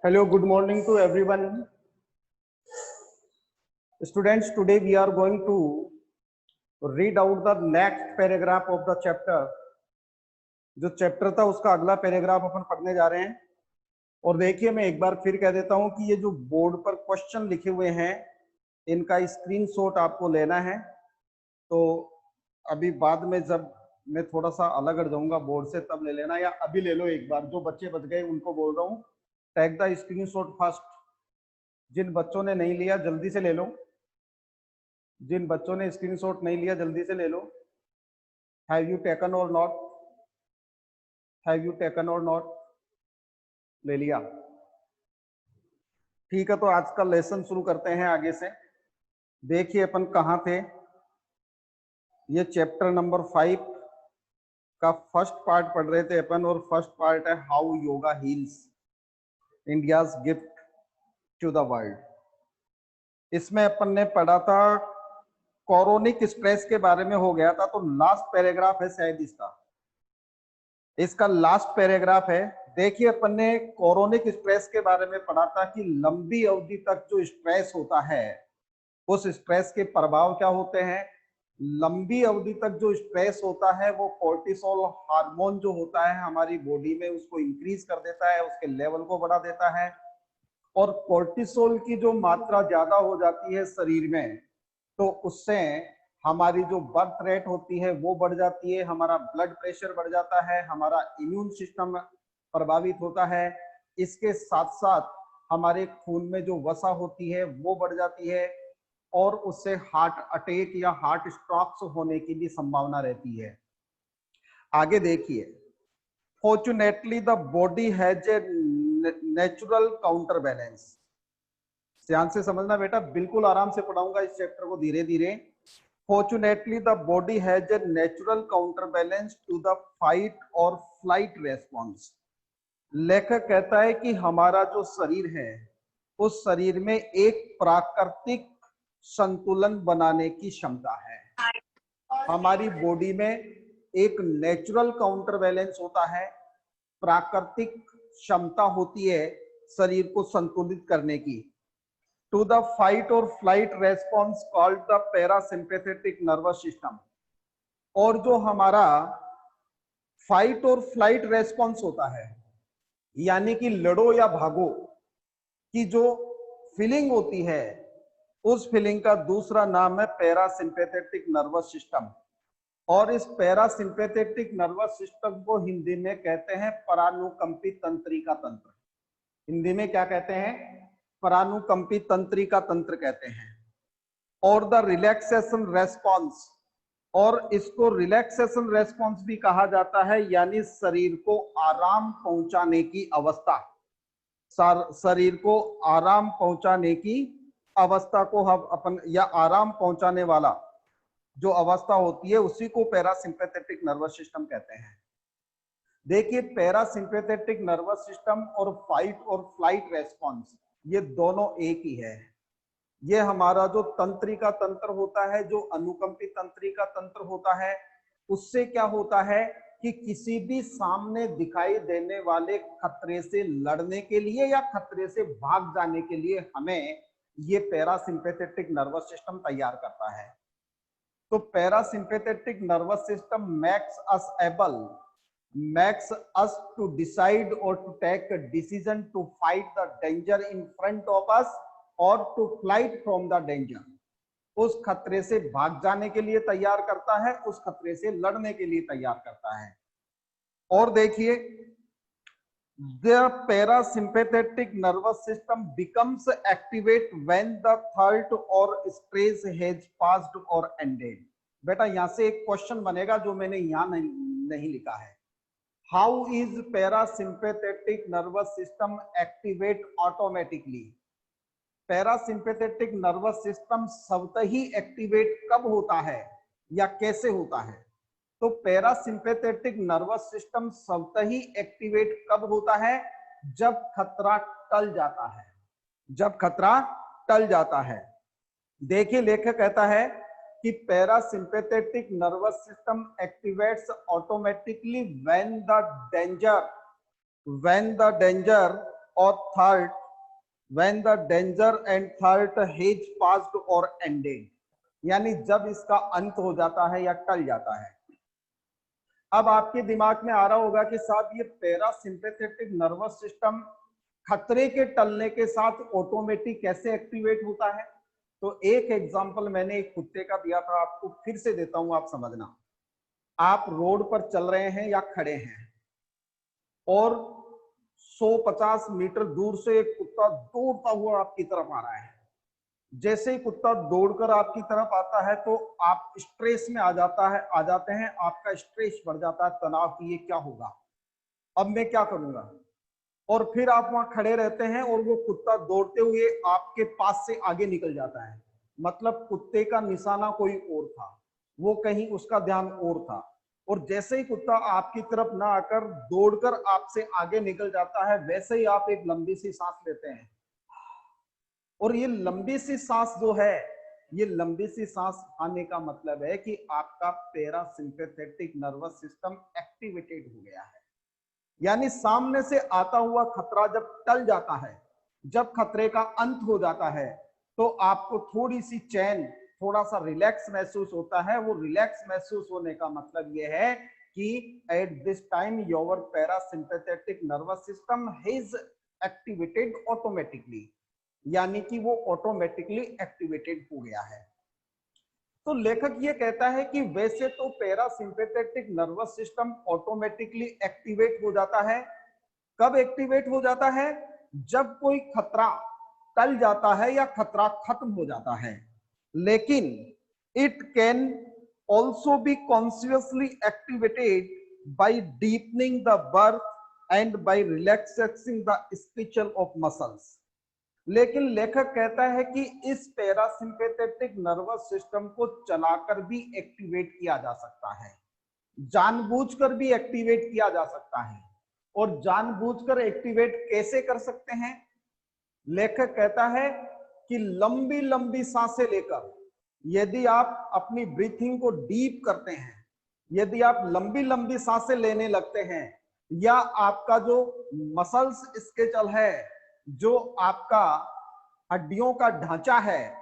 Hello, good morning to everyone. Students, today we are going to read out the next paragraph of the chapter. जो chapter था उसका अगला paragraph अपन पढ़ने जा रहे हैं। और देखिए, मैं एक बार फिर कह देता हूं कि ये जो बोर्ड पर क्वेश्चन लिखे हुए हैं इनका स्क्रीनशॉट आपको लेना है। तो अभी बाद में जब मैं थोड़ा सा अलग हट जाऊंगा बोर्ड से तब ले लेना, या अभी ले लो एक बार। जो बच्चे बच गए उनको बोल रहा हूँ, टेक द स्क्रीनशॉट फर्स्ट। जिन बच्चों ने नहीं लिया जल्दी से ले लो। जिन बच्चों ने स्क्रीनशॉट नहीं लिया जल्दी से ले लो। हैव यू टेकन और नॉट? हैव यू टेकन और नॉट? ले लिया? ठीक है, तो आज का लेसन शुरू करते हैं आगे से। देखिए अपन कहाँ थे। ये चैप्टर नंबर 5 का फर्स्ट पार्ट पढ़ रहे थे अपन, और फर्स्ट पार्ट है how yoga heals India's gift to the world. इसमें अपन ने पढ़ा था कोरोनिक स्ट्रेस के बारे में हो गया था। तो लास्ट पैराग्राफ है शायद इसका लास्ट पैराग्राफ है। देखिए, अपन ने कोरोनिक स्ट्रेस के बारे में पढ़ा था कि लंबी अवधि तक जो स्ट्रेस होता है उस स्ट्रेस के प्रभाव क्या होते हैं। लंबी अवधि तक जो स्ट्रेस होता है वो कोर्टिसोल हार्मोन जो होता है हमारी बॉडी में उसको इंक्रीज कर देता है, उसके लेवल को बढ़ा देता है। और कोर्टिसोल की जो मात्रा ज्यादा हो जाती है शरीर में तो उससे हमारी जो बर्थ रेट होती है वो बढ़ जाती है, हमारा ब्लड प्रेशर बढ़ जाता है, हमारा इम्यून सिस्टम प्रभावित होता है। इसके साथ साथ हमारे खून में जो वसा होती है वो बढ़ जाती है, और उससे हार्ट अटैक या हार्ट स्ट्रोक्स होने की भी संभावना रहती है। आगे देखिए, fortunately the body has a natural counter balance. ध्यान से समझना बेटा, बिल्कुल आराम से पढ़ाऊंगा इस चैप्टर को धीरे धीरे। Fortunately the body has a natural counter balance to the fight और फ्लाइट रेस्पॉन्स। लेखक कहता है कि हमारा जो शरीर है उस शरीर में एक प्राकृतिक संतुलन बनाने की क्षमता है। हमारी बॉडी में एक नेचुरल काउंटर बैलेंस होता है, प्राकृतिक क्षमता होती है शरीर को संतुलित करने की। टू द फाइट और flight response called the parasympathetic nervous system. और जो हमारा फाइट और फ्लाइट रेस्पॉन्स होता है, यानी कि लड़ो या भागो की जो फीलिंग होती है, उस फीलिंग का दूसरा नाम है पैरासिम्पैथेटिक नर्वस सिस्टम। और इस पैरासिम्पैथेटिक नर्वस सिस्टम को हिंदी में कहते हैं परानुकंपी तंत्रिका तंत्र। हिंदी में क्या कहते हैं? परानुकंपी तंत्रिका तंत्र कहते हैं। और द रिलैक्सेशन रेस्पॉन्स, और इसको रिलैक्सेशन रेस्पॉन्स भी कहा जाता है, यानी शरीर को आराम पहुंचाने की अवस्था। शरीर को आराम पहुंचाने की अवस्था को हम अपन, या आराम पहुंचाने वाला जो अवस्था होती है उसी को पैरासिम्पैथेटिक नर्वस सिस्टम कहते हैं। देखिए, पैरासिम्पैथेटिक नर्वस सिस्टम और फाइट और फ्लाइट रेस्पॉन्स ये दोनों एक ही है। ये हमारा जो तंत्रिका तंत्र होता है, जो अनुकंपी तंत्रिका तंत्र होता है, उससे क्या होता है कि किसी भी सामने दिखाई देने वाले खतरे से लड़ने के लिए या खतरे से भाग जाने के लिए हमें ये पैरासिम्पैथेटिक नर्वस सिस्टम तैयार करता है। तो parasympathetic nervous system makes us to decide or to take a decision to fight the danger in front of us or to flight from the danger। उस खतरे से भाग जाने के लिए तैयार करता है, उस खतरे से लड़ने के लिए तैयार करता है। और देखिए, the parasympathetic nervous system becomes activate when the threat or stress has passed or ended। बेटा यहां से एक क्वेश्चन बनेगा जो मैंने यहां नहीं लिखा है। How is parasympathetic nervous system activate automatically? Parasympathetic nervous system स्वतः ही एक्टिवेट कब होता है या कैसे होता है? तो पैरासिम्पैथेटिक नर्वस सिस्टम स्वतः ही एक्टिवेट कब होता है? जब खतरा टल जाता है। जब खतरा टल जाता है। देखिए, लेखक कहता है कि parasympathetic nervous system activates automatically when the danger or threat when the danger and threat has passed or ended, यानी जब इसका अंत हो जाता है या टल जाता है। अब आपके दिमाग में आ रहा होगा कि साहब ये पैरासिम्पैथेटिक नर्वस सिस्टम खतरे के टलने के साथ ऑटोमेटिक कैसे एक्टिवेट होता है। तो एक एग्जांपल मैंने एक कुत्ते का दिया था, आपको फिर से देता हूं, आप समझना। आप रोड पर चल रहे हैं या खड़े हैं और 150 मीटर दूर से एक कुत्ता दौड़ता हुआ आपकी तरफ आ रहा है। जैसे ही कुत्ता दौड़कर आपकी तरफ आता है तो आप स्ट्रेस में आ जाते हैं, आपका स्ट्रेस बढ़ जाता है, तनाव की ये क्या होगा, अब मैं क्या करूंगा। और फिर आप वहां खड़े रहते हैं और वो कुत्ता दौड़ते हुए आपके पास से आगे निकल जाता है। मतलब कुत्ते का निशाना कोई और था, वो कहीं उसका ध्यान और था, और जैसे ही कुत्ता आपकी तरफ ना आकर दौड़कर आपसे आगे निकल जाता है, वैसे ही आप एक लंबी सी सांस लेते हैं। और ये लंबी सी सांस जो है, ये लंबी सी सांस आने का मतलब है कि आपका पैरासिम्पैथेटिक नर्वस सिस्टम एक्टिवेटेड हो गया है। यानी सामने से आता हुआ खतरा जब टल जाता है, जब खतरे का अंत हो जाता है, तो आपको थोड़ी सी चैन, थोड़ा सा रिलैक्स महसूस होता है। वो रिलैक्स महसूस होने का मतलब यह है कि at this time your parasympathetic nervous system is activated automatically, यानी कि वो ऑटोमेटिकली एक्टिवेटेड हो गया है। तो लेखक ये कहता है कि वैसे तो parasympathetic nervous system automatically activate हो जाता है। कब एक्टिवेट हो जाता है? जब कोई खतरा टल जाता है या खतरा खत्म हो जाता है। लेकिन it can also be consciously activated by deepening the breath and by relaxing the skeletal of muscles. लेकिन लेखक कहता है कि इस पैरासिम्पैथेटिक नर्वस सिस्टम को चलाकर भी एक्टिवेट किया जा सकता है, जानबूझकर भी एक्टिवेट किया जा सकता है। और जानबूझकर एक्टिवेट कैसे कर सकते हैं? लेखक कहता है कि लंबी लंबी सांसें लेकर, यदि आप अपनी ब्रीथिंग को डीप करते हैं, यदि आप लंबी लंबी सांसें लेने लगते हैं, या आपका जो मसल्स स्केचल है, जो आपका हड्डियों का ढांचा है,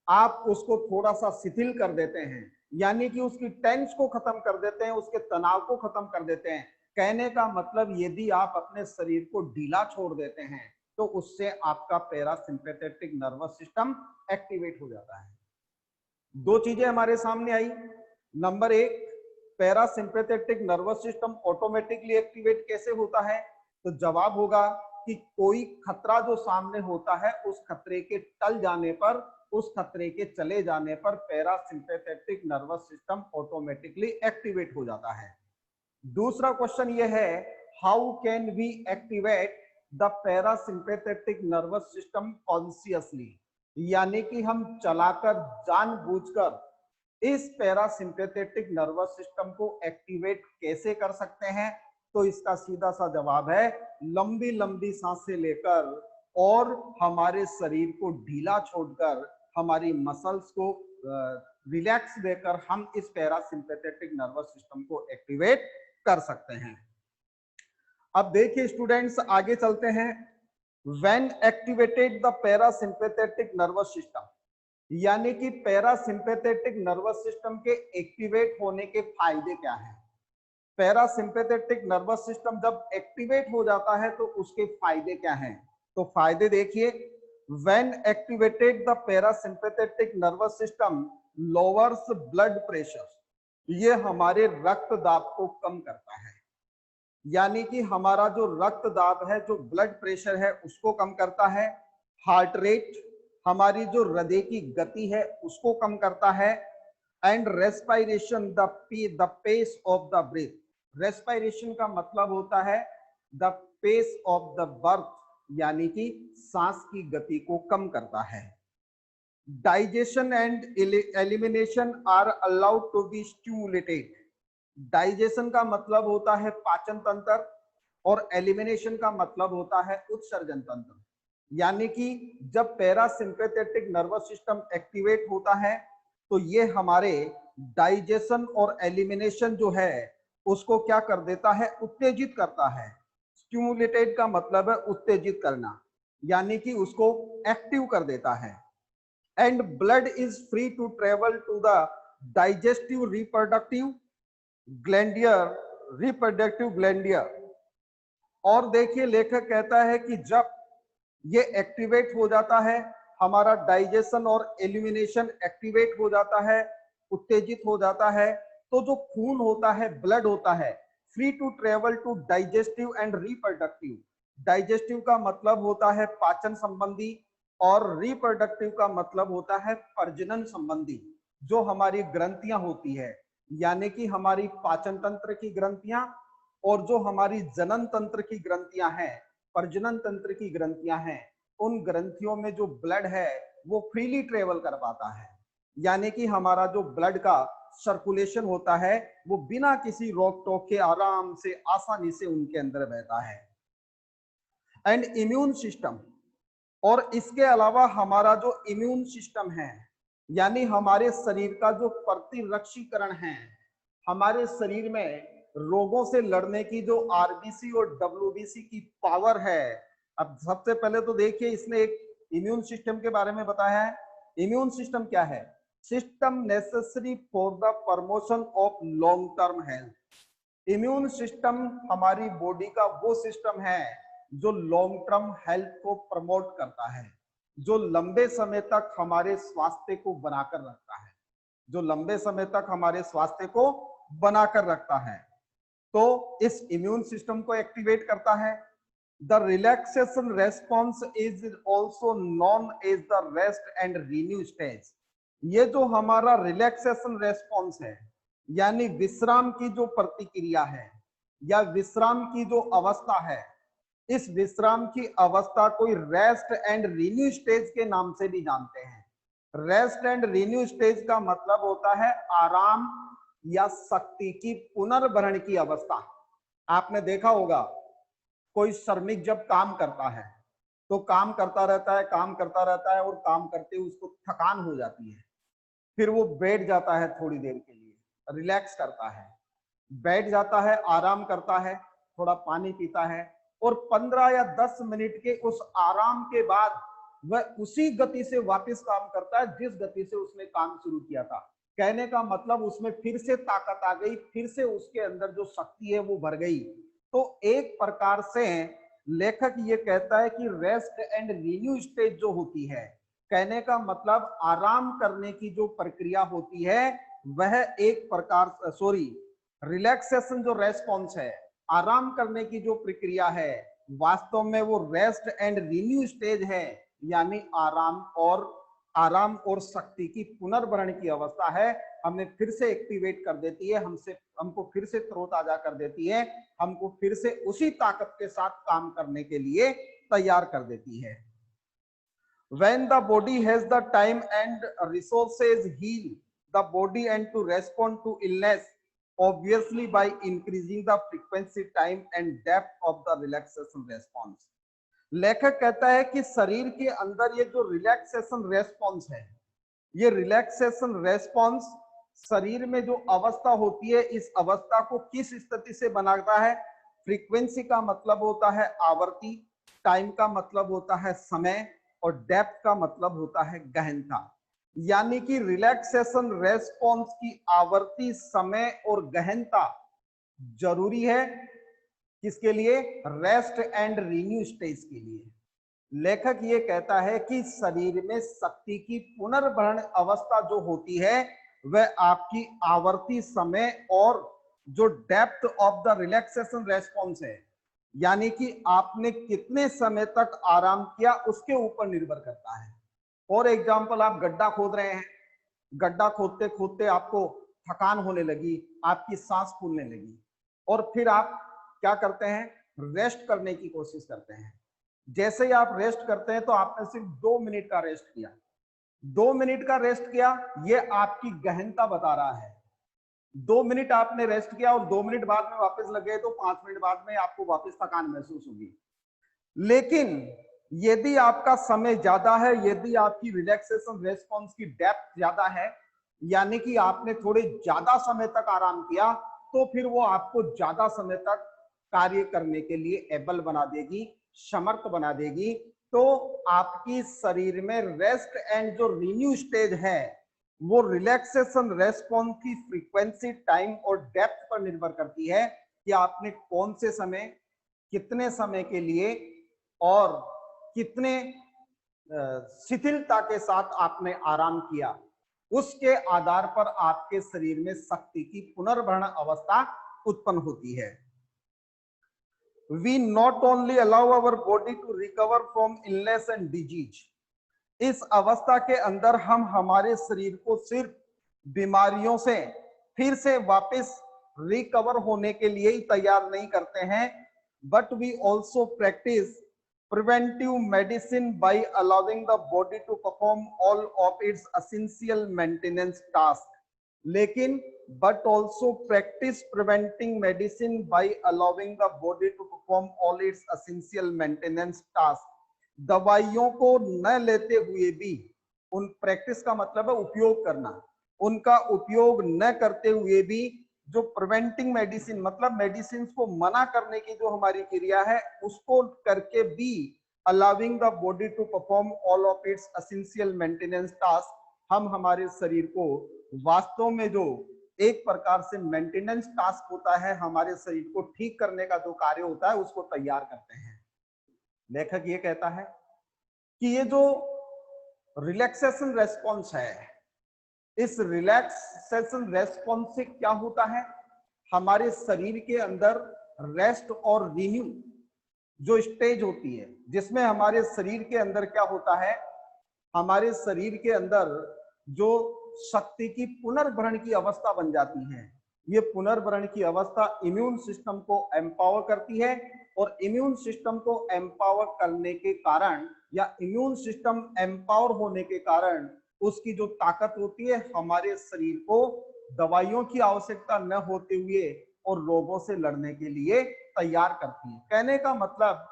आप उसको थोड़ा सा शिथिल कर देते हैं, यानी कि उसकी टेंस को खत्म कर देते हैं, उसके तनाव को खत्म कर देते हैं। कहने का मतलब यदि आप अपने शरीर को ढीला छोड़ देते हैं तो उससे आपका पैरासिम्पैथेटिक नर्वस सिस्टम एक्टिवेट हो जाता है। दो चीजें हमारे सामने आई। नंबर एक, parasympathetic nervous system automatically activate कैसे होता है? तो जवाब होगा कि कोई खतरा जो सामने होता है, उस खतरे के टल जाने पर, उस खतरे के चले जाने पर parasympathetic nervous system automatically activate हो जाता है। दूसरा क्वेश्चन ये है, how can we activate the parasympathetic nervous system consciously, यानी कि हम चलाकर जानबूझकर इस पैरासिम्पैथेटिक नर्वस सिस्टम को एक्टिवेट कैसे कर सकते हैं? तो इसका सीधा सा जवाब है, लंबी लंबी सांसें लेकर और हमारे शरीर को ढीला छोड़कर, हमारी मसल्स को रिलैक्स देकर हम इस पैरासिम्पैथेटिक नर्वस सिस्टम को एक्टिवेट कर सकते हैं। अब देखिए स्टूडेंट्स, आगे चलते हैं। When activated the parasympathetic nervous system, यानी कि पैरासिम्पैथेटिक नर्वस सिस्टम के एक्टिवेट होने के फायदे क्या हैं? पैरासिम्पैथेटिक नर्वस सिस्टम जब एक्टिवेट हो जाता है तो उसके फायदे क्या हैं? तो फायदे देखिए, when activated the parasympathetic nervous system lowers blood pressure, ये हमारे रक्त दाब को कम करता है, यानी कि हमारा जो रक्त दाब है, जो ब्लड प्रेशर है, उसको कम करता है। हार्ट रेट, हमारी जो हृदय की गति है, उसको कम करता है। And respiration, the pace of the breath, respiration का मतलब होता है the pace of the birth, यानी कि सांस की गति को कम करता है। Digestion and elimination are allowed to be stimulated, digestion का मतलब होता है पाचन तंत्र और एलिमिनेशन का मतलब होता है उत्सर्जन तंत्र। यानी कि जब पैरासिम्पैथेटिक नर्वस सिस्टम एक्टिवेट होता है तो ये हमारे डाइजेशन और एलिमिनेशन जो है उसको क्या कर देता है, उत्तेजित करता है। स्टिमुलेटेड का मतलब है उत्तेजित करना, यानी कि उसको एक्टिव कर देता है। And blood is free to travel to the digestive reproductive glandular. और देखिए लेखक कहता है कि जब ये एक्टिवेट हो जाता है, हमारा डाइजेशन और एलिमिनेशन एक्टिवेट हो जाता है, उत्तेजित हो जाता है, तो जो खून होता है, ब्लड होता है, free to travel to digestive and reproductive. Digestive का मतलब होता है पाचन संबंधी और रिप्रोडक्टिव का मतलब होता है प्रजनन संबंधी। जो हमारी ग्रंथियां होती है, यानी कि हमारी पाचन तंत्र की ग्रंथियां और जो हमारी जनन तंत्र की ग्रंथियां हैं, प्रजनन तंत्र की ग्रंथियां हैं, उन ग्रंथियों में जो ब्लड है वो फ्रीली ट्रेवल कर पाता है, यानी कि हमारा जो ब्लड का सर्कुलेशन होता है वो बिना किसी रोक टोक के आराम से आसानी से उनके अंदर बहता है। एंड इम्यून सिस्टम, और इसके अलावा हमारा जो इम्यून सिस्टम है, यानी हमारे शरीर का जो प्रतिरक्षीकरण है, हमारे शरीर में रोगों से लड़ने की जो आरबीसी और डब्ल्यूबीसी की पावर है। अब सबसे पहले तो देखिए इसने एक इम्यून सिस्टम के बारे में बताया है। इम्यून सिस्टम क्या है? System necessary for the promotion of long term health. Immune system हमारी बॉडी का वो सिस्टम है जो लॉन्ग टर्म हेल्थ को प्रमोट करता है, जो लंबे समय तक हमारे स्वास्थ्य को बनाकर रखता है, जो लंबे समय तक हमारे स्वास्थ्य को बनाकर रखता है। तो इस इम्यून सिस्टम को एक्टिवेट करता है। The relaxation response is also known as the rest and renew stage. ये जो हमारा रिलैक्सेशन रेस्पॉन्स है, यानी विश्राम की जो प्रतिक्रिया है या विश्राम की जो अवस्था है, इस विश्राम की अवस्था को रेस्ट एंड रिन्यू स्टेज के नाम से भी जानते हैं। रेस्ट एंड रिन्यू स्टेज का मतलब होता है आराम या शक्ति की पुनर्भरण की अवस्था। आपने देखा होगा कोई श्रमिक जब काम करता है तो काम करता रहता है, काम करता रहता है, और काम करते हुए उसको थकान हो जाती है, फिर वो बैठ जाता है, थोड़ी देर के लिए रिलैक्स करता है, बैठ जाता है, आराम करता है, थोड़ा पानी पीता है, और 15 या 10 मिनट के उस आराम के बाद वह उसी गति से वापस काम करता है जिस गति से उसने काम शुरू किया था। कहने का मतलब उसमें फिर से ताकत आ गई, फिर से उसके अंदर जो शक्ति है वो भर गई। तो एक प्रकार से लेखक ये कहता है कि रेस्ट एंड रिन्यू स्टेज जो होती है, कहने का मतलब आराम करने की जो प्रक्रिया होती है वह एक प्रकार, रिलैक्सेशन जो रेस्पॉन्स है, आराम करने की जो प्रक्रिया है, वास्तव में वो रेस्ट एंड रिन्यू स्टेज है, यानी आराम और शक्ति की पुनर्भरण की अवस्था है। हमें फिर से एक्टिवेट कर देती है, हमको फिर से तरोताजा कर देती है, हमको फिर से उसी ताकत के साथ काम करने के लिए तैयार कर देती है। When the body has the time and resources, heal the body and to respond to illness, obviously by increasing the frequency, time and depth of the relaxation response। लेखक कहता है कि शरीर के अंदर ये जो रिलैक्सेशन रेस्पॉन्स है, ये रिलैक्सेशन रेस्पॉन्स शरीर में जो अवस्था होती है, इस अवस्था को किस स्थिति से बनाता है? फ्रीक्वेंसी का मतलब होता है आवृत्ति, टाइम का मतलब होता है समय, और डेप्थ का मतलब होता है गहनता। यानी कि रिलैक्सेशन रेस्पॉन्स की आवृत्ति, समय और गहनता जरूरी है किसके लिए? रेस्ट एंड रिन्यू स्टेज के लिए। लेखक ये कहता है कि शरीर में शक्ति की पुनर्भरण अवस्था जो होती है वह आपकी आवर्ती, समय और जो depth of the relaxation response है, यानी कि आपने कितने समय तक आराम किया उसके ऊपर निर्भर करता है। फॉर एग्जाम्पल, आप गड्ढा खोद रहे हैं, गड्ढा खोदते खोदते आपको थकान होने लगी, आपकी सांस फूलने लगी, और फिर आप क्या करते हैं? रेस्ट करने की कोशिश करते हैं। जैसे ही आप रेस्ट करते हैं तो आपने सिर्फ 2 मिनट का रेस्ट किया, 2 मिनट का रेस्ट किया, ये आपकी गहनता बता रहा है। 2 मिनट आपने रेस्ट किया और 2 मिनट बाद में वापस लग गए तो 5 मिनट बाद में आपको वापस थकान महसूस होगी। लेकिन यदि आपका समय ज्यादा है, यदि आपकी रिलैक्सेशन रेस्पॉन्स की डेप्थ ज्यादा है, यानी कि आपने थोड़े ज्यादा समय तक आराम किया तो फिर वो आपको ज्यादा समय तक कार्य करने के लिए एबल बना देगी, समर्थ बना देगी। तो आपकी शरीर में रेस्ट एंड जो रिन्यू स्टेज है वो रिलैक्सेशन रेस्पॉन्स की फ्रीक्वेंसी, टाइम और डेप्थ पर निर्भर करती है कि आपने कौन से समय, कितने समय के लिए और कितने शिथिलता के साथ आपने आराम किया। उसके आधार पर आपके शरीर में शक्ति की पुनर्भरण अवस्था उत्पन्न होती है। We not only allow our body to recover from illness and disease, इस अवस्था के अंदर हम हमारे शरीर को सिर्फ बीमारियों से फिर से वापस रिकवर होने के लिए ही तैयार नहीं करते हैं, but we also practice preventive medicine by allowing the body to perform all of its essential maintenance tasks. लेकिन but also practice preventing medicine by allowing the body to perform all its essential maintenance tasks. दवाइयों को न लेते हुए भी, उन practice का मतलब है उपयोग करना, उनका उपयोग न करते हुए भी जो प्रिवेंटिंग मेडिसिन मतलब मेडिसिन को मना करने की जो हमारी क्रिया है उसको करके भी allowing the body to perform all of its essential maintenance task, हम हमारे शरीर को वास्तव में जो एक प्रकार से मेंटेनेंस टास्क होता है, हमारे शरीर को ठीक करने का जो कार्य होता है उसको तैयार करते हैं। लेखक ये कहता है कि ये जो रिलैक्सेशन रेस्पॉन्स है, इस रिलैक्सेशन रेस्पॉन्स से क्या होता है, हमारे शरीर के अंदर रेस्ट और रिन्यू जो स्टेज होती है, जिसमें हमारे शरीर के अंदर क्या होता है, हमारे शरीर के अंदर जो शक्ति की पुनर्भरण की अवस्था बन जाती है। ये पुनर्भरण की अवस्था इम्यून सिस्टम को एम्पावर करती है और इम्यून सिस्टम को एम्पावर करने के कारण या इम्यून सिस्टम एम्पावर होने के कारण उसकी जो ताकत होती है हमारे शरीर को दवाइयों की आवश्यकता न होते हुए और रोगों से लड़ने के लिए तैयार करती है। कहने का मतलब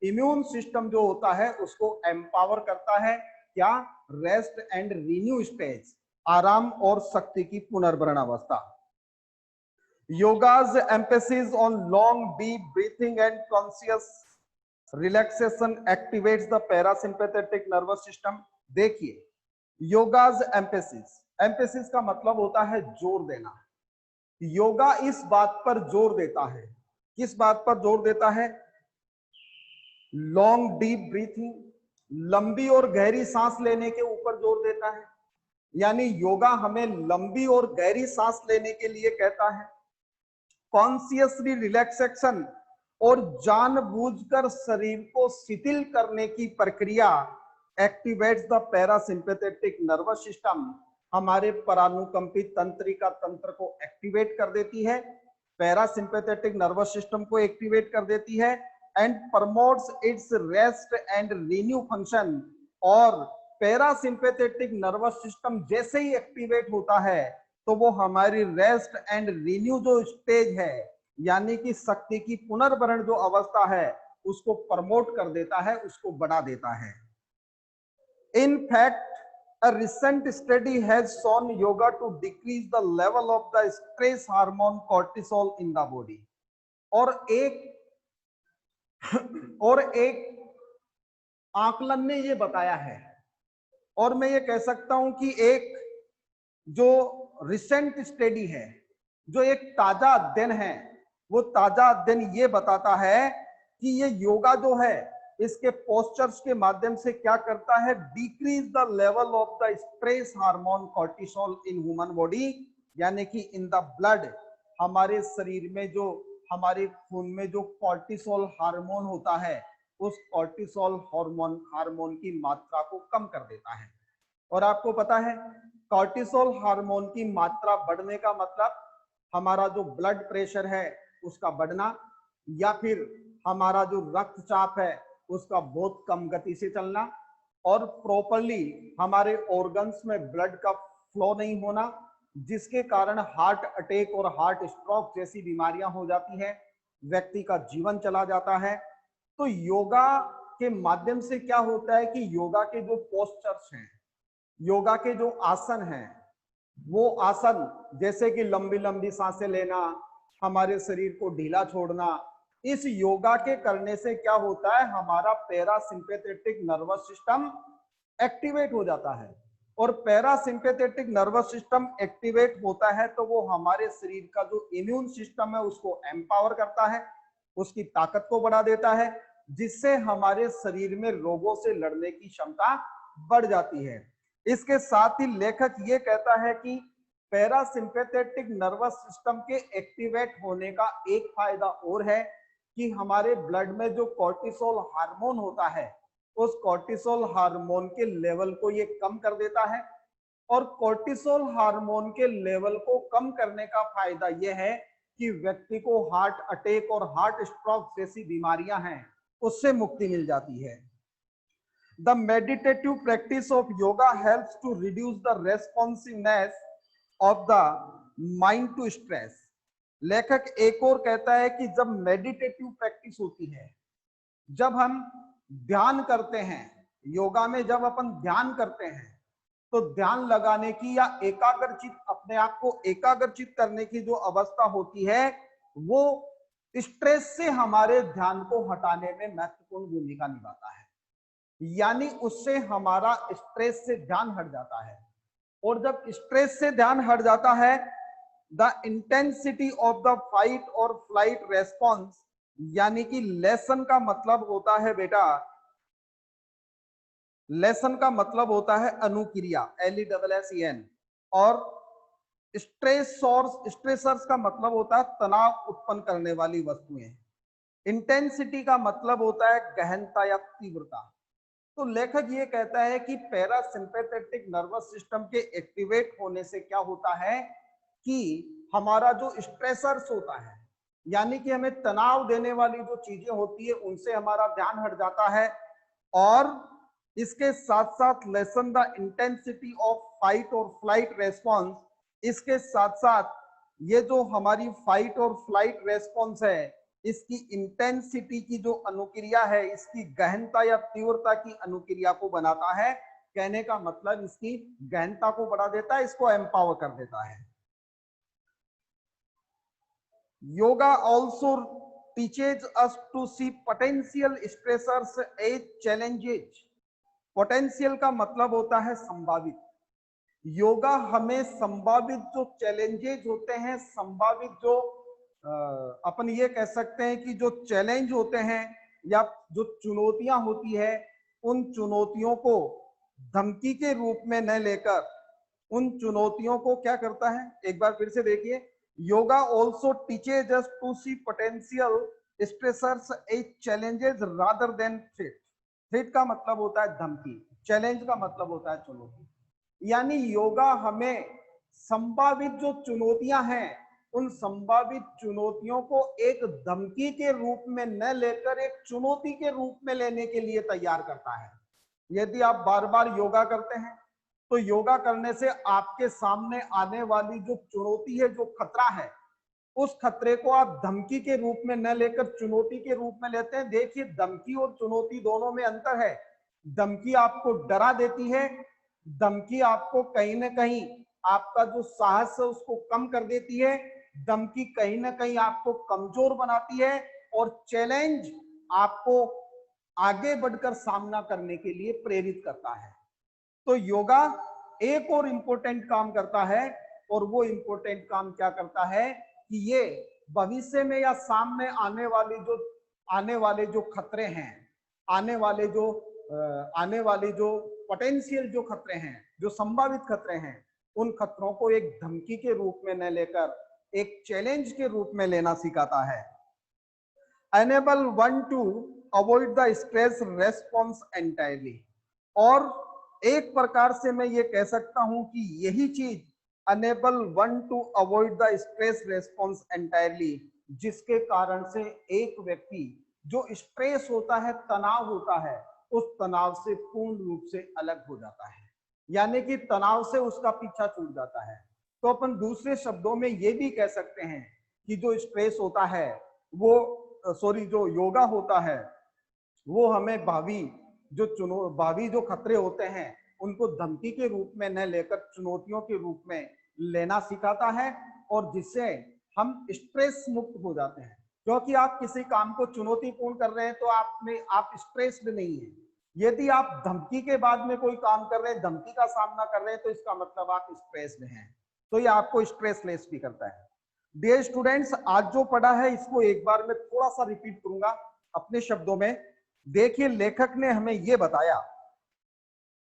इम्यून सिस्टम जो होता है उसको एम्पावर करता है, क्या, रेस्ट एंड रिन्यू स्टेज, आराम और शक्ति की पुनर्भरण अवस्था। योगा's emphasis on long deep breathing and conscious relaxation activates the parasympathetic nervous system। देखिए, योगा's emphasis का मतलब होता है जोर देना। योगा इस बात पर जोर देता है, किस बात पर जोर देता है, लॉन्ग डीप ब्रीथिंग, लंबी और गहरी सांस लेने के ऊपर जोर देता है। यानी योगा हमें लंबी और गहरी सांस लेने के लिए कहता है। कॉन्शियसली रिलैक्सेशन और जानबूझकर शरीर को शिथिल करने की प्रक्रिया activates the parasympathetic nervous system, हमारे परानुकंपित तंत्रिका तंत्र को एक्टिवेट कर देती है, पैरासिम्पैथेटिक नर्वस सिस्टम को एक्टिवेट कर देती है and promotes it's rest and renew function. और पैरासिम्पैथेटिक नर्वस सिस्टम जैसे ही एक्टिवेट होता है तो वो हमारी रेस्ट एंड रिन्यू जो स्टेज है यानी कि शक्ति की पुनर्भरण जो अवस्था है उसको प्रमोट कर देता है, उसको बढ़ा देता है। In fact, a recent study has shown yoga to decrease the level of the stress hormone cortisol in the body। और एक आकलन ने ये बताया है, और मैं ये कह सकता हूं कि एक जो रिसेंट स्टडी है, जो एक ताजा अध्ययन है, वो ताजा अध्ययन ये बताता है कि ये योगा जो है इसके पोस्चर्स के माध्यम से क्या करता है, decrease the level of the stress hormone cortisol in human body. यानी कि इन द ब्लड, हमारे शरीर में जो, हमारे खून में जो कॉर्टिसोल हार्मोन होता है उस कॉर्टिसोल हार्मोन की मात्रा को कम कर देता है। और आपको पता है कॉर्टिसोल हार्मोन की मात्रा बढ़ने का मतलब हमारा जो ब्लड प्रेशर है उसका बढ़ना, या फिर हमारा जो रक्तचाप है उसका बहुत कम गति से चलना, और प्रॉपर्ली हमारे ऑर्गन्स में ब्लड का फ्लो नहीं होना, जिसके कारण हार्ट अटैक और हार्ट स्ट्रोक जैसी बीमारियां हो जाती हैं, व्यक्ति का जीवन चला जाता है। तो योगा के माध्यम से क्या होता है कि योगा के जो पोस्चर्स हैं, योगा के जो आसन हैं, वो आसन जैसे कि लंबी लंबी सांसें लेना, हमारे शरीर को ढीला छोड़ना, इस योगा के करने से क्या होता है, हमारा पैरासिम्पैथेटिक नर्वस सिस्टम एक्टिवेट हो जाता है। और पैरासिम्पैथेटिक नर्वस सिस्टम एक्टिवेट होता है तो वो हमारे शरीर का जो इम्यून सिस्टम है उसको एम्पावर करता है, उसकी ताकत को बढ़ा देता है, जिससे हमारे शरीर में रोगों से लड़ने की क्षमता बढ़ जाती है। इसके साथ ही लेखक ये कहता है कि पैरासिम्पैथेटिक नर्वस सिस्टम के एक्टिवेट होने का एक फायदा और है कि हमारे ब्लड में जो कॉर्टिसोल हार्मोन होता है, उस कॉर्टिसोल हार्मोन के लेवल को ये कम कर देता है। और कॉर्टिसोल हार्मोन के लेवल को कम करने का फायदा यह है कि व्यक्ति को हार्ट अटैक और हार्ट स्ट्रोक जैसी बीमारियां हैं उससे मुक्ति मिल जाती है। The meditative practice of yoga helps to reduce the responsiveness of the mind to stress. लेखक एक और कहता है कि जब मेडिटेटिव प्रैक्टिस होती है, जब हम ध्यान करते हैं, योगा में जब अपन ध्यान करते हैं तो ध्यान लगाने की या एकाग्रचित, अपने आप को एकाग्रचित करने की जो अवस्था होती है वो स्ट्रेस से हमारे ध्यान को हटाने में महत्वपूर्ण भूमिका निभाता है। यानी उससे हमारा स्ट्रेस से ध्यान हट जाता है। और जब स्ट्रेस से ध्यान हट जाता है, the intensity of the fight और फ्लाइट रेस्पॉन्स, यानी कि लेसन का मतलब होता है बेटा, लेसन का मतलब होता है अनुक्रिया, LESSEN, और स्ट्रेसर्स का मतलब होता है तनाव उत्पन्न करने वाली वस्तुएं। इंटेंसिटी का मतलब होता है गहनता या तीव्रता। तो लेखक ये कहता है कि पैरासिम्पैथेटिक नर्वस सिस्टम के एक्टिवेट होने से क्या होता है कि हमारा जो स्ट्रेसर्स होता है, यानी कि हमें तनाव देने वाली जो चीजें होती है उनसे हमारा ध्यान हट जाता है। और इसके साथ साथ lesson the intensity of fight और फ्लाइट रेस्पॉन्स, इसके साथ साथ ये जो हमारी फाइट और फ्लाइट रेस्पॉन्स है, इसकी इंटेंसिटी की जो अनुक्रिया है, इसकी गहनता या तीव्रता की अनुक्रिया को बनाता है। कहने का मतलब इसकी गहनता को बढ़ा देता है, इसको एम्पावर कर देता है। Yoga also teaches us to see potential stressors as challenges. Potential का मतलब होता है संभावित। योगा हमें संभावित जो चैलेंजेस होते हैं, संभावित जो अपन ये कह सकते हैं कि जो चैलेंज होते हैं या जो चुनौतियां होती है, उन चुनौतियों को धमकी के रूप में न लेकर उन चुनौतियों को क्या करता है, एक बार फिर से देखिए, yoga also teaches us to see potential stressors as challenges rather than threat. Threat का मतलब होता है धमकी, चैलेंज का मतलब होता है चुनौती। यानी योगा हमें संभावित जो चुनौतियां हैं, उन संभावित चुनौतियों को एक धमकी के रूप में न लेकर एक चुनौती के रूप में लेने के लिए तैयार करता है। यदि आप बार बार योगा करते हैं तो योगा करने से आपके सामने आने वाली जो चुनौती है, जो खतरा है, उस खतरे को आप धमकी के रूप में न लेकर चुनौती के रूप में लेते हैं। देखिए, धमकी और चुनौती दोनों में अंतर है। धमकी आपको डरा देती है, धमकी आपको कहीं ना कहीं आपका जो साहस है उसको कम कर देती है, धमकी कहीं ना कहीं आपको कमजोर बनाती है, और चैलेंज आपको आगे बढ़कर सामना करने के लिए प्रेरित करता है। तो योगा एक और इंपॉर्टेंट काम करता है, और वो इंपॉर्टेंट काम क्या करता है कि ये भविष्य में या सामने आने वाले जो खतरे हैं, आने वाले जो पोटेंशियल जो खतरे हैं, जो संभावित खतरे हैं, उन खतरों को एक धमकी के रूप में न लेकर एक चैलेंज के रूप में लेना सिखाता है। enable one to avoid the stress response entirely। और एक प्रकार से मैं ये कह सकता हूं कि यही चीज enable one to avoid the stress response entirely, जिसके कारण से एक व्यक्ति जो स्ट्रेस होता है, तनाव होता है, उस तनाव से पूर्ण रूप से अलग हो जाता है, यानी कि तनाव से उसका पीछा छूट जाता है। तो अपन दूसरे शब्दों में ये भी कह सकते हैं कि जो स्ट्रेस होता है जो योगा होता है वो हमें भावी जो खतरे होते हैं उनको धमकी के रूप में न लेकर चुनौतियों के रूप में लेना सिखाता है और जिससे हम स्ट्रेस मुक्त हो जाते हैं। क्योंकि आप किसी काम को चुनौतीपूर्ण कर रहे हैं तो आप स्ट्रेस्ड नहीं है। यदि आप धमकी के बाद में कोई काम कर रहे हैं, धमकी का सामना कर रहे हैं, तो इसका मतलब आप स्ट्रेस्ड हैं। तो ये आपको स्ट्रेसलेस भी करता है। डियर स्टूडेंट्स, आज जो पढ़ा है इसको एक बार मैं थोड़ा सा रिपीट करूंगा अपने शब्दों में। देखिए, लेखक ने हमें यह बताया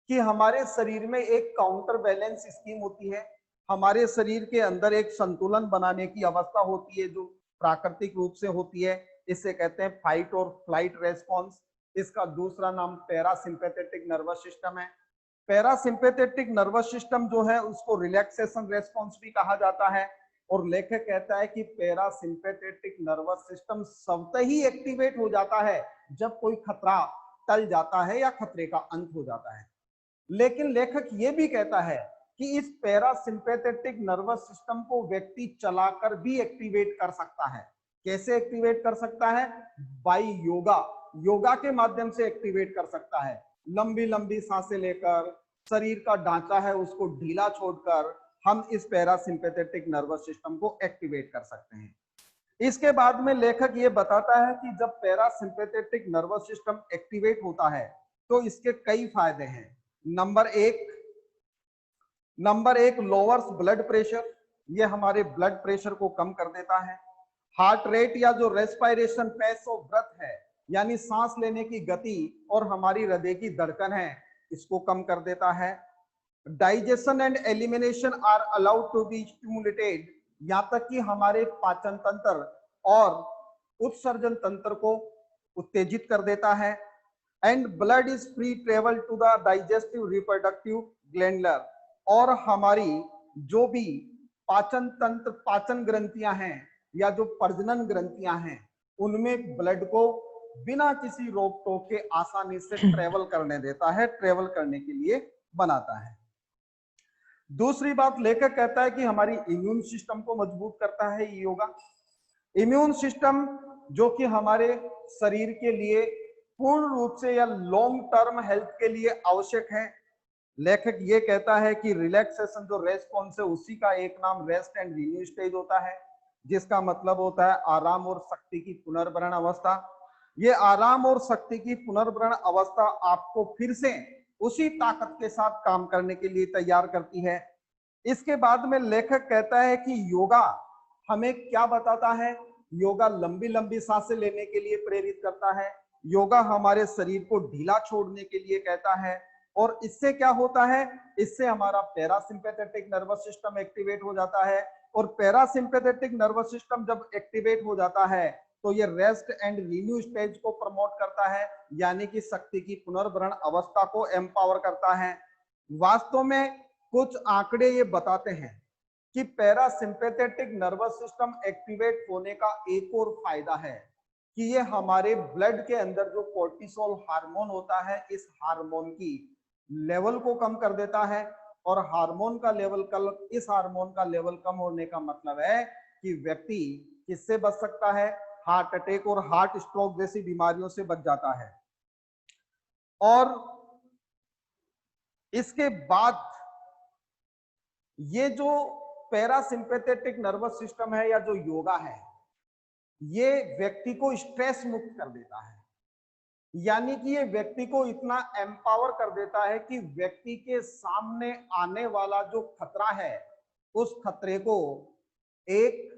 कि हमारे शरीर में एक काउंटर बैलेंस स्कीम होती है। हमारे शरीर के अंदर एक संतुलन बनाने की अवस्था होती है जो प्राकृतिक रूप से होती है। इसे कहते हैं फाइट और फ्लाइट रेस्पॉन्स। इसका दूसरा नाम पैरासिम्पैथेटिक नर्वस सिस्टम है। पैरासिम्पैथेटिक नर्वस सिस्टम जो है उसको रिलैक्सेशन रेस्पॉन्स भी कहा जाता है। और लेखक कहता है कि पैरासिम्पैथेटिक नर्वस सिस्टम स्वतः ही एक्टिवेट हो जाता है जब कोई खतरा टल जाता है या खतरे का अंत हो जाता है। लेकिन लेखक ये भी कहता है कि इस पैरासिम्पैथेटिक नर्वस सिस्टम को व्यक्ति चलाकर भी एक्टिवेट कर सकता है। कैसे एक्टिवेट कर सकता है? बाय योगा। योगा के माध्यम से एक्टिवेट कर सकता है। लंबी लंबी सांसें लेकर, शरीर का ढांचा है उसको ढीला छोड़कर हम इस पैरासिम्पैथेटिक नर्वस सिस्टम को एक्टिवेट कर सकते हैं। इसके बाद में लेखक ये बताता है कि जब पैरासिम्पैथेटिक नर्वस सिस्टम एक्टिवेट होता है तो इसके कई फायदे हैं। नंबर एक लोअर्स ब्लड प्रेशर। ये हमारे ब्लड प्रेशर को कम कर देता है। हार्ट रेट या जो रेस्पिरेशन पेस ऑफ ब्रेथ है, यानी सांस लेने की गति और हमारी हृदय की धड़कन है, इसको कम कर देता है। Digestion and elimination are allowed to be stimulated. यहां तक कि हमारे पाचन तंत्र और उत्सर्जन तंत्र को उत्तेजित कर देता है। And blood is free travel to the digestive reproductive glandular. और हमारी जो भी पाचन तंत्र, पाचन ग्रंथियां हैं या जो प्रजनन ग्रंथियां हैं, उनमें ब्लड को बिना किसी रोक टोक के आसानी से ट्रेवल करने देता है, ट्रेवल करने के लिए बनाता है। दूसरी बात, लेखक कहता है कि हमारी इम्यून सिस्टम को मजबूत करता है योगा। इम्यून सिस्टम जो कि हमारे शरीर के लिए पूर्ण रूप से या लॉन्ग टर्म हेल्थ के लिए आवश्यक है। लेखक ये कहता है कि रिलैक्सेशन जो रेस्पॉन्स है उसी का एक नाम रेस्ट एंड रिन्यू स्टेज होता है, जिसका मतलब होता है आराम और शक्ति की पुनर्भरण अवस्था। ये आराम और शक्ति की पुनर्भरण अवस्था आपको फिर से उसी ताकत के साथ काम करने के लिए तैयार करती है। इसके बाद में लेखक कहता है कि योगा हमें क्या बताता है? योगा लंबी लंबी सांसें लेने के लिए प्रेरित करता है। योगा हमारे शरीर को ढीला छोड़ने के लिए कहता है। और इससे क्या होता है? इससे हमारा पैरासिम्पैथेटिक नर्वस सिस्टम एक्टिवेट हो जाता है। और पैरासिम्पैथेटिक नर्वस सिस्टम जब एक्टिवेट हो जाता है तो ये रेस्ट एंड रिन्यू स्टेज को प्रमोट करता है, यानी कि शक्ति की पुनर्भरण अवस्था को एम्पावर करता है। वास्तव में कुछ आंकड़े ये बताते हैं कि पैरासिम्पैथेटिक नर्वस सिस्टम एक्टिवेट होने का एक और फायदा है कि ये हमारे ब्लड के अंदर जो कोर्टिसोल हार्मोन होता है, इस हार्मोन की लेवल को कम कर देता है। और इस हार्मोन का लेवल कम होने का मतलब है कि व्यक्ति किससे बच सकता है? हार्ट अटैक और हार्ट स्ट्रोक जैसी बीमारियों से बच जाता है। और इसके बाद ये जो पैरासिम्पैथेटिक नर्वस सिस्टम है या जो योगा है, ये व्यक्ति को स्ट्रेस मुक्त कर देता है। यानी कि ये व्यक्ति को इतना एम्पावर कर देता है कि व्यक्ति के सामने आने वाला जो खतरा है, उस खतरे को एक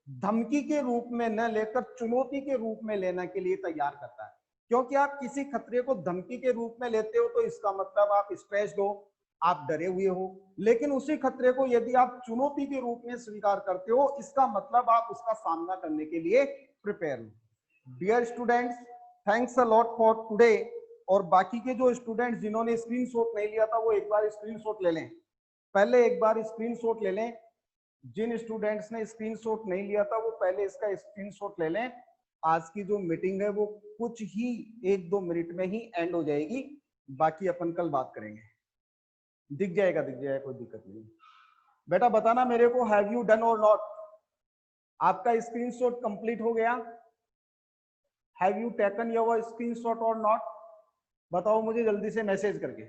धमकी के रूप में न लेकर चुनौती के रूप में लेने के लिए तैयार करता है। क्योंकि आप किसी खतरे को धमकी के रूप में लेते हो तो इसका मतलब आप स्ट्रेस्ड हो, आप डरे हुए हो। लेकिन उसी खतरे को यदि आप चुनौती के रूप में स्वीकार करते हो, इसका मतलब आप उसका सामना करने के लिए प्रिपेयर हो। Dear students, thanks a lot for today. और बाकी के जो स्टूडेंट्स जिन्होंने स्क्रीनशॉट नहीं लिया था वो एक बार स्क्रीनशॉट ले लें। पहले एक बार स्क्रीनशॉट ले लें। जिन स्टूडेंट्स ने स्क्रीनशॉट नहीं लिया था वो पहले इसका स्क्रीनशॉट ले लें। आज की जो मीटिंग है वो कुछ ही 1-2 मिनट में ही एंड हो जाएगी, बाकी अपन कल बात करेंगे। दिख जाएगा, कोई दिक्कत नहीं। बेटा बताना मेरे को, हैव यू डन और नॉट? आपका स्क्रीनशॉट कंप्लीट हो गया? Have you taken your screenshot और नॉट? बताओ मुझे जल्दी से मैसेज करके।